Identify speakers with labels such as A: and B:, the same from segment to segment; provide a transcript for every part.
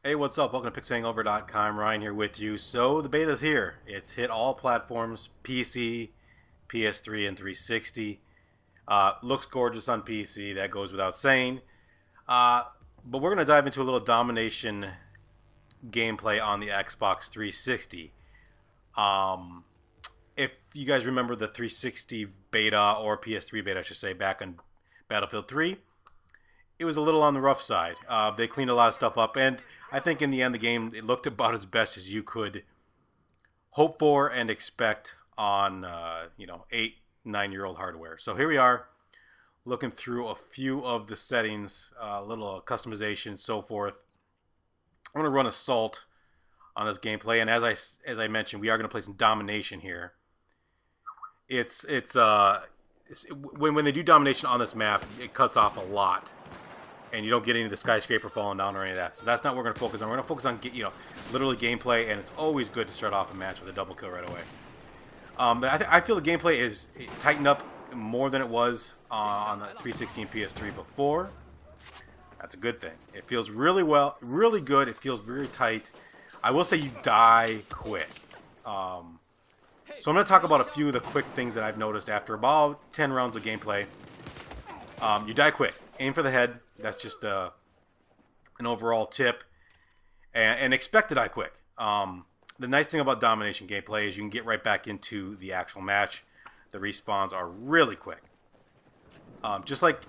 A: Hey, what's up? Welcome to PixelHangover.com. Ryan here with you. So the beta's here. It's hit all platforms: PC, PS3, and 360. Looks gorgeous on PC. That goes without saying. Uh, but we're gonna dive into a little Domination gameplay on the Xbox 360. Um, if you guys remember the 360 beta or PS3 beta, I should say, back on Battlefield 3, it was a little on the rough side. They cleaned a lot of stuff up, and I think in the end, the game it looked about as best as you could hope for and expect on 8, 9-year-old hardware. So here we are, looking through a few of the settings, a little customization, so forth. I'm gonna run Assault on this gameplay, and as I mentioned, we are gonna play some Domination here. When they do Domination on this map, it cuts off a lot, and you don't get any of the skyscraper falling down or any of that. So that's not what we're going to focus on. We're going to focus on literally gameplay, and it's always good to start off a match with a double kill right away. But I feel the gameplay is tightened up more than it was on the 360 and PS3 before. That's a good thing. It feels really good. It feels very tight. I will say you die quick. So I'm going to talk about a few of the quick things that I've noticed after about 10 rounds of gameplay. You die quick. Aim for the head. That's just an overall tip. And expect to die quick. The nice thing about Domination gameplay is you can get right back into the actual match. The respawns are really quick. Just like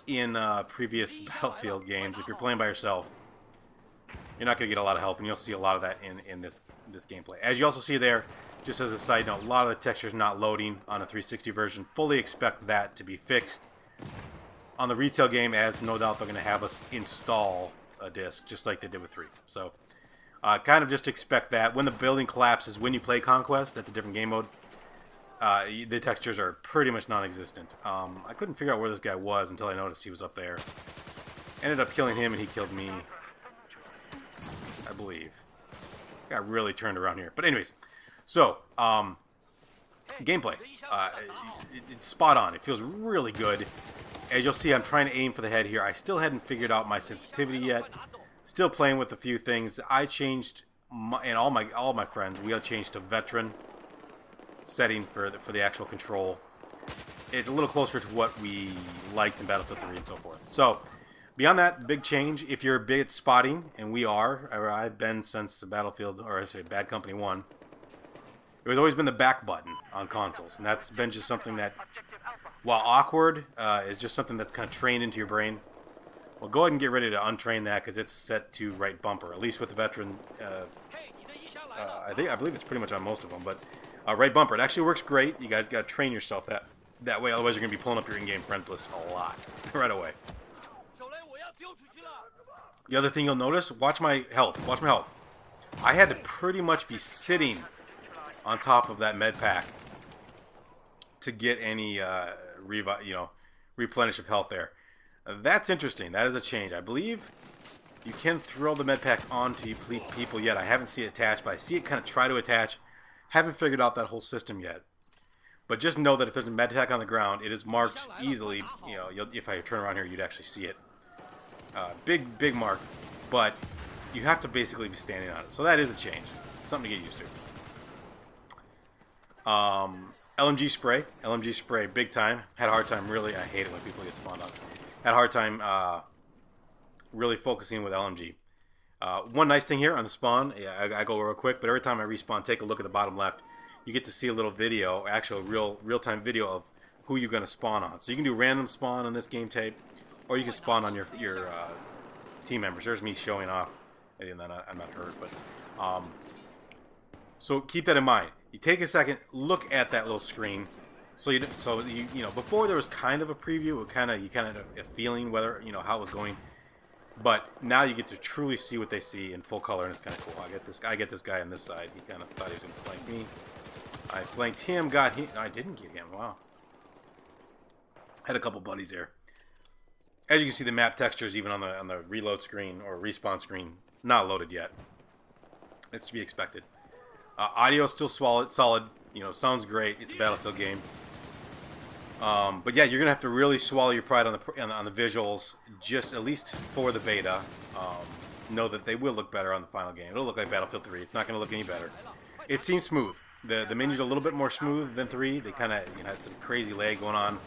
A: in previous Battlefield games, if you're playing by yourself, you're not going to get a lot of help, and you'll see a lot of that in this gameplay. As you also see there, just as a side note, a lot of the textures not loading on a 360 version. Fully expect that to be fixed. On the retail game, as no doubt they're going to have us install a disc, just like they did with 3. So, kind of just expect that. When the building collapses, when you play Conquest, that's a different game mode. The textures are pretty much non-existent. I couldn't figure out where this guy was until I noticed he was up there. Ended up killing him, and he killed me, I believe. Got really turned around here. But anyways, so, gameplay. It's spot on. It feels really good. As you'll see, I'm trying to aim for the head here. I still hadn't figured out my sensitivity yet. Still playing with a few things. I changed, and all my friends, we all changed to veteran setting for the actual control. It's a little closer to what we liked in Battlefield 3 and so forth. So, beyond that, big change. If you're big at spotting, and we are, or I've been since Battlefield, or I say Bad Company 1, it has always been the back button on consoles, and that's been just something that, while awkward, is just something that's kind of trained into your brain. Well, go ahead and get ready to untrain that because it's set to right bumper, at least with the veteran. I believe it's pretty much on most of them, but right bumper. It actually works great. You guys got to train yourself that way, otherwise you're going to be pulling up your in-game friends list a lot right away. The other thing you'll notice, watch my health. Watch my health. I had to pretty much be sitting on top of that med pack to get any replenish of health there. That's interesting. That is a change. I believe you can throw the med pack onto people yet. I haven't seen it attach, but I see it kind of try to attach. Haven't figured out that whole system yet. But just know that if there's a med pack on the ground, it is marked easily. If I turn around here, you'd actually see it. Big mark, but you have to basically be standing on it. So that is a change. Something to get used to. LMG spray, big time. Had a hard time, really. I hate it when people get spawned on. Had a hard time really focusing with LMG. One nice thing here on the spawn, I go real quick, but every time I respawn, take a look at the bottom left. You get to see a little video, actual real-time video of who you're going to spawn on. So you can do random spawn on this game tape, or you can spawn on your team members. There's me showing off. I'm not hurt, but so keep that in mind. You take a second, look at that little screen. So before there was kind of a preview, you kind of a feeling whether how it was going, but now you get to truly see what they see in full color, and it's kind of cool. I get this guy on this side. He kind of thought he was going to flank me. I flanked him, got him. I didn't get him. Wow. Had a couple buddies there. As you can see, the map textures even on the reload screen or respawn screen not loaded yet. It's to be expected. Audio still solid. Sounds great. It's a Battlefield game. But yeah, you're gonna have to really swallow your pride on the visuals, just at least for the beta. Know that they will look better on the final game. It'll look like Battlefield 3. It's not gonna look any better. It seems smooth. The menus are a little bit more smooth than 3. They kind of had some crazy lag going on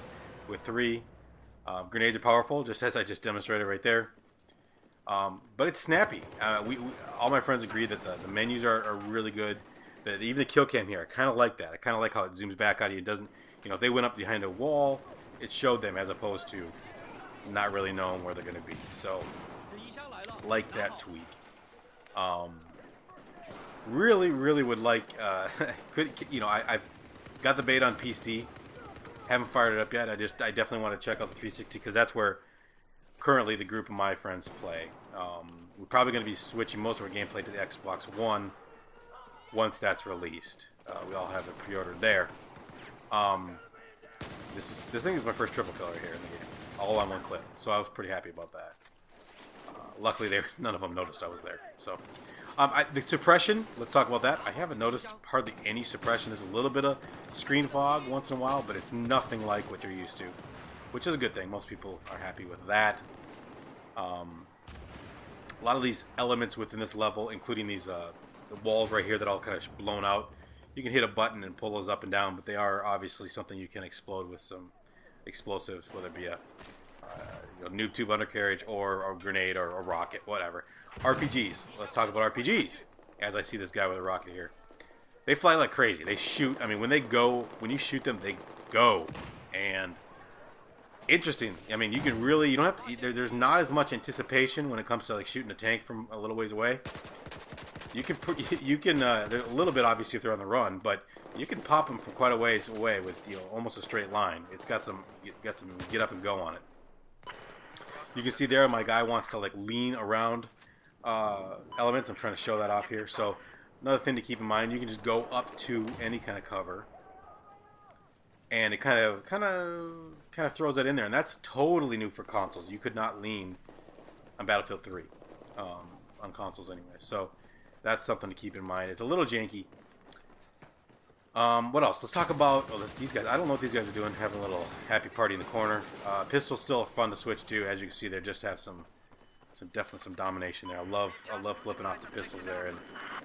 A: with 3. Grenades are powerful, just as I just demonstrated right there. But it's snappy. All my friends agree that the menus are really good. Even the kill cam here, I kind of like that. I kind of like how it zooms back out of you. It doesn't, if they went up behind a wall, it showed them as opposed to not really knowing where they're going to be. So, like that tweak. Really would like. I've got the beta on PC. Haven't fired it up yet. I definitely want to check out the 360 because that's where currently the group of my friends play. We're probably going to be switching most of our gameplay to the Xbox One once that's released. We all have it pre-ordered there. This thing is my first triple killer here in the game, all on one clip. So I was pretty happy about that. Luckily, none of them noticed I was there. So, the suppression. Let's talk about that. I haven't noticed hardly any suppression. There's a little bit of screen fog once in a while, but it's nothing like what you're used to, which is a good thing. Most people are happy with that. A lot of these elements within this level, including these the walls right here that all kind of blown out. You can hit a button and pull those up and down, but they are obviously something you can explode with some explosives, whether it be a noob tube undercarriage or a grenade or a rocket, whatever. RPGs. Let's talk about RPGs. As I see this guy with a rocket here, they fly like crazy. They shoot. I mean, when you shoot them, they go. And interesting. I mean, you don't have to. There's not as much anticipation when it comes to like shooting a tank from a little ways away. You can there's a little bit obviously if they're on the run, but you can pop them from quite a ways away with almost a straight line. It's got some get up and go on it. You can see there my guy wants to like lean around elements. I'm trying to show that off here. So another thing to keep in mind, you can just go up to any kind of cover, and it kind of throws that in there, and that's totally new for consoles. You could not lean on Battlefield 3 on consoles anyway. So that's something to keep in mind. It's a little janky. What else? Let's talk about these guys. I don't know what these guys are doing. Having a little happy party in the corner. Pistol's still fun to switch to. As you can see, they just have definitely some domination there. I love flipping off the pistols there and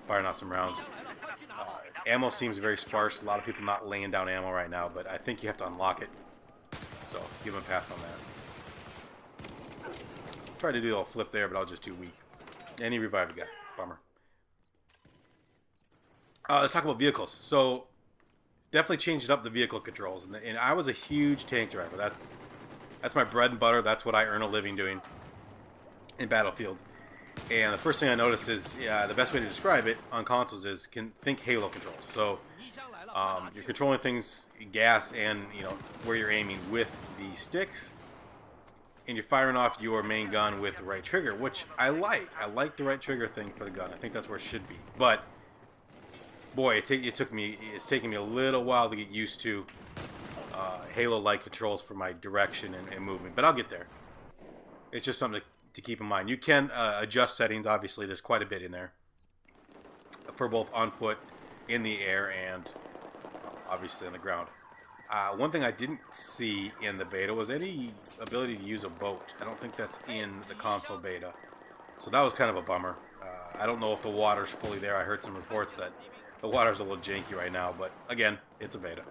A: firing off some rounds. Ammo seems very sparse. A lot of people not laying down ammo right now, but I think you have to unlock it. So give them a pass on that. Tried to do a little flip there, but I was just too weak. And he revived the guy. Bummer. Let's talk about vehicles. So definitely changed up the vehicle controls, and I was a huge tank driver. That's my bread and butter. That's what I earn a living doing in Battlefield. And the first thing I noticed is the best way to describe it on consoles is think Halo controls. So you're controlling things, gas, and where you're aiming with the sticks, and you're firing off your main gun with the right trigger, which I like. I like the right trigger thing for the gun. I think that's where it should be. But boy, it's taking me a little while to get used to Halo-like controls for my direction and movement, but I'll get there. It's just something to keep in mind. You can adjust settings. Obviously, there's quite a bit in there for both on foot, in the air, and obviously on the ground. One thing I didn't see in the beta was any ability to use a boat. I don't think that's in the console beta, so that was kind of a bummer. I don't know if the water's fully there. I heard some reports that the water's a little janky right now, but again, it's a beta.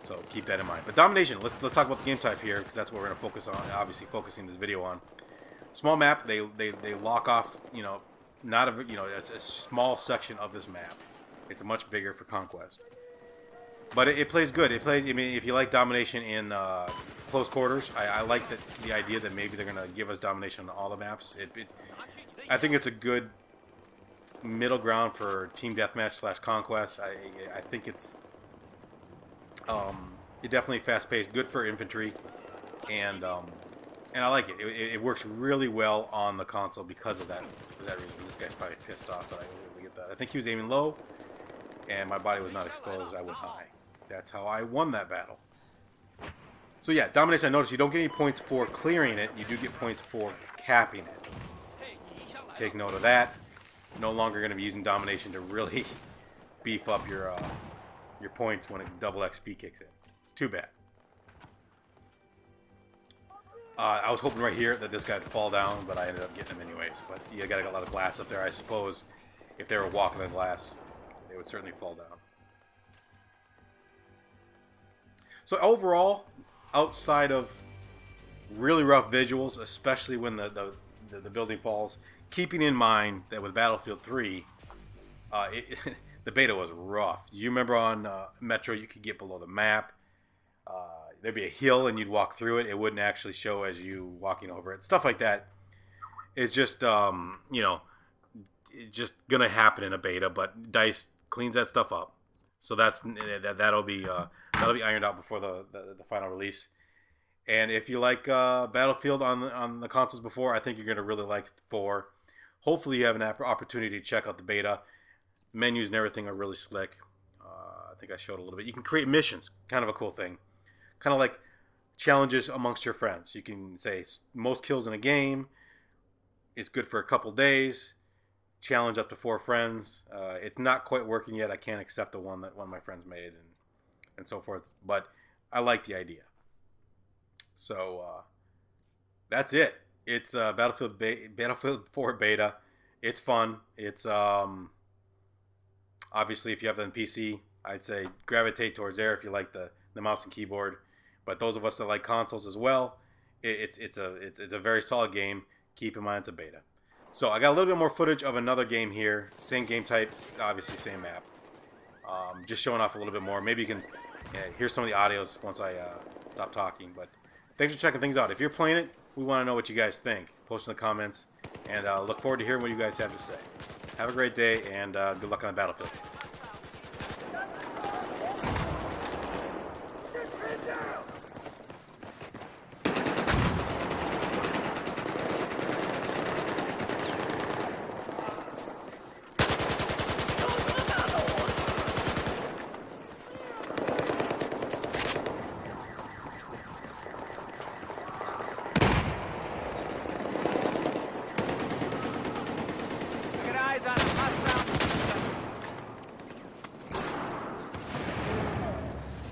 A: So keep that in mind. But Domination, let's talk about the game type here, because that's what we're going to focus on, obviously focusing this video on. Small map, they lock off, not a small section of this map. It's much bigger for Conquest. But it plays good. It plays, I mean, if you like Domination in close quarters, I like the idea that maybe they're going to give us Domination on all the maps. I think it's a good middle ground for team deathmatch / conquest. I think it's definitely fast paced, good for infantry, and I like it. It works really well on the console because of that. For that reason, this guy's probably pissed off that I was able to get that. I think he was aiming low, and my body was not exposed. I went high. That's how I won that battle. So yeah, Domination. I noticed you don't get any points for clearing it. You do get points for capping it. Take note of that. No longer going to be using Domination to really beef up your points when double XP kicks in. It's too bad. I was hoping right here that this guy would fall down, but I ended up getting him anyways. But you got a lot of glass up there. I suppose if they were walking the glass, they would certainly fall down. So overall, outside of really rough visuals, especially when the building falls, keeping in mind that with Battlefield 3, the beta was rough. You remember on Metro, you could get below the map. There'd be a hill and you'd walk through it. It wouldn't actually show as you walking over it. Stuff like that is just, you know, it's just going to happen in a beta, but DICE cleans that stuff up. So that'll be ironed out before the final release. And if you like Battlefield on the consoles before, I think you're going to really like 4. Hopefully you have an opportunity to check out the beta. Menus and everything are really slick. I think I showed a little bit. You can create missions, kind of a cool thing. Kind of like challenges amongst your friends. You can say most kills in a game. It's good for a couple days. Challenge up to 4 friends. It's not quite working yet. I can't accept the one that one of my friends made and so forth. But I like the idea. So that's it. It's Battlefield 4 beta. It's fun. It's obviously if you have it on PC, I'd say gravitate towards there if you like the mouse and keyboard. But those of us that like consoles as well, it's a very solid game. Keep in mind it's a beta. So I got a little bit more footage of another game here. Same game type, obviously same map. Just showing off a little bit more. Maybe you can hear some of the audios once I stop talking. But thanks for checking things out. If you're playing it, we want to know what you guys think. Post in the comments. And look forward to hearing what you guys have to say. Have a great day, and good luck on the battlefield.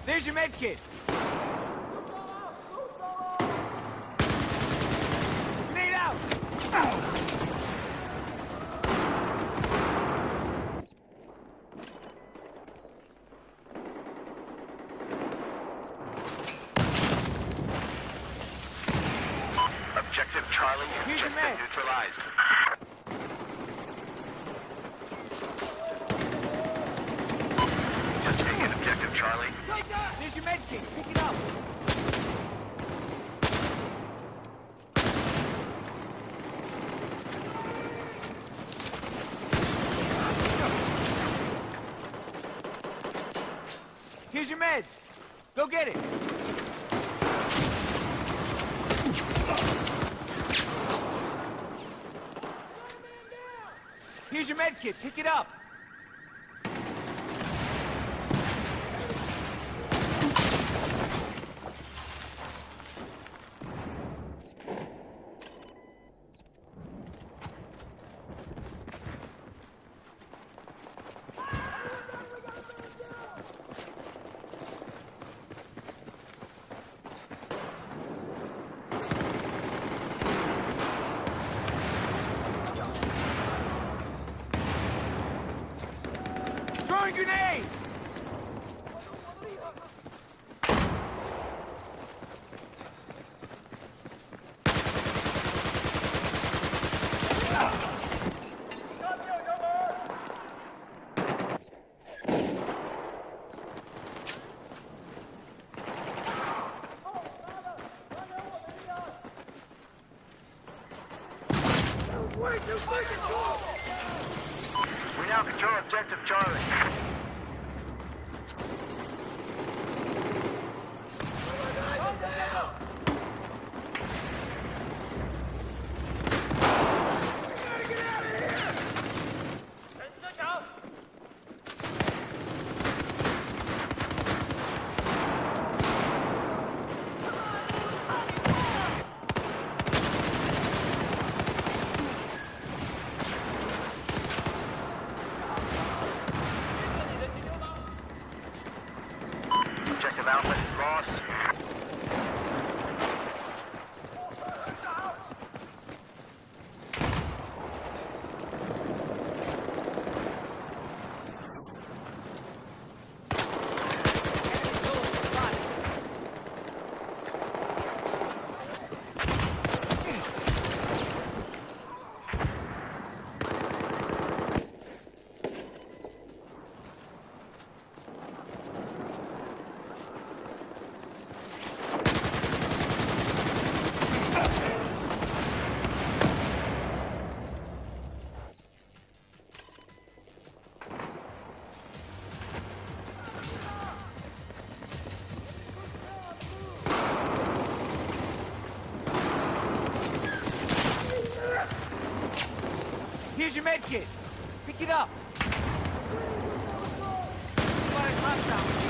B: There's your med kit. Grenade out.
C: Objective Charlie has just been neutralized. Just taking Objective Charlie.
B: There's your med kit. Pick it up. Here's your meds. Go get it. Here's your med kit. Pick it up. Throwing grenade!
C: We now control Objective Charlie.
B: Here's your med kit. Pick it up. Spotted hostile.